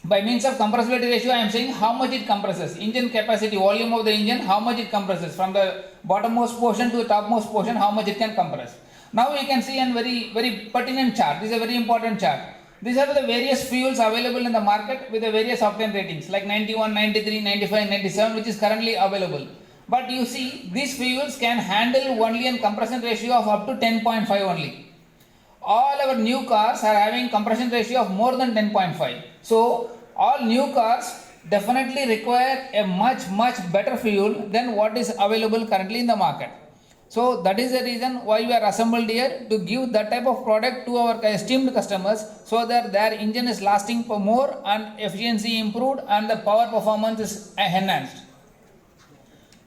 By means of compressibility ratio, I am saying how much it compresses. Engine capacity, volume of the engine, how much it compresses. From the bottommost portion to the topmost portion, how much it can compress. Now we can see a very pertinent chart. This is a very important chart. These are the various fuels available in the market with the various octane ratings like 91, 93, 95, 97, which is currently available. But you see, these fuels can handle only a compression ratio of up to 10.5 only. All our new cars are having compression ratio of more than 10.5. So all new cars definitely require a much better fuel than what is available currently in the market. So that is the reason why we are assembled here, to give that type of product to our esteemed customers, so that their engine is lasting for more and efficiency improved and the power performance is enhanced.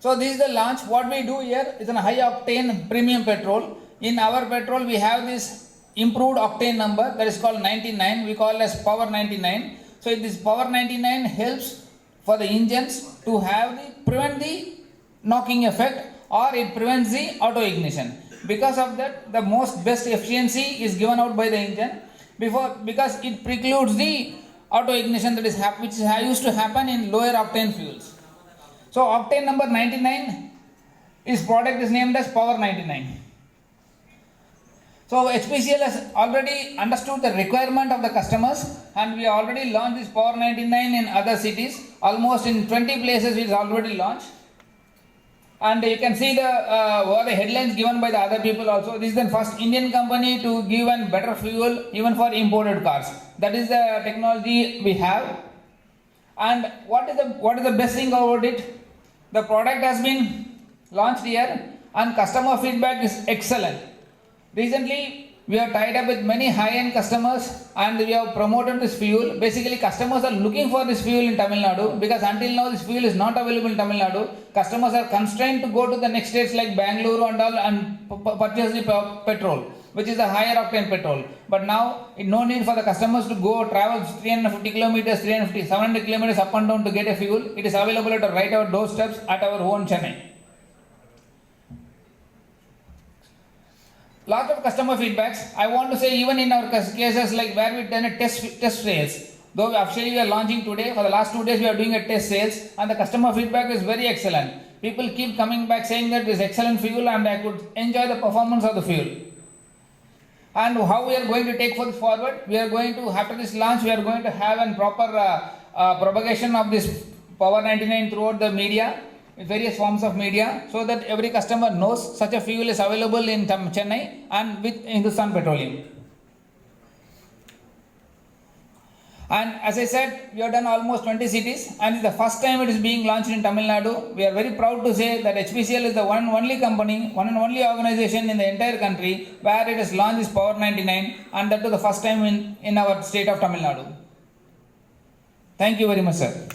So this is the launch. What we do here is a high octane premium petrol. In our petrol we have this improved octane number that is called 99. We call as power 99. So this power 99 helps for the engines to prevent the knocking effect, or it prevents the auto ignition. Because of that, the best efficiency is given out by the engine because it precludes the auto ignition that is which used to happen in lower octane fuels. So octane number 99 product is named as power 99. So HPCL has already understood the requirement of the customers, and we already launched this power 99 in other cities. Almost in 20 places it is already launched. And you can see the headlines given by the other people also. This is the first Indian company to give a better fuel even for imported cars. That is the technology we have. And what is the best thing about it? The product has been launched here and customer feedback is excellent. Recently, we have tied up with many high-end customers and we have promoted this fuel. Basically, customers are looking for this fuel in Tamil Nadu because until now this fuel is not available in Tamil Nadu. Customers are constrained to go to the next states like Bangalore and all and purchase the petrol, which is a higher octane petrol. But now, no need for the customers to travel 350 kilometers, 700 kilometers up and down to get a fuel. It is available at our doorsteps at our own Chennai. Lot of customer feedbacks. I want to say even in our cases like where we've done a test sales, though officially we are launching today, for the last 2 days we are doing a test sales and the customer feedback is very excellent. People keep coming back saying that this excellent fuel and I could enjoy the performance of the fuel. And how we are going to take this forward, we are going to, after this launch, we are going to have a proper propagation of this Power 99 throughout the media, various forms of media, so that every customer knows such a fuel is available in Chennai and with Hindustan Petroleum. And as I said, we have done almost 20 cities and it's the first time it is being launched in Tamil Nadu. We are very proud to say that HPCL is the one and only organization in the entire country where it has launched this Power 99, and that was the first time in our state of Tamil Nadu. Thank you very much, sir.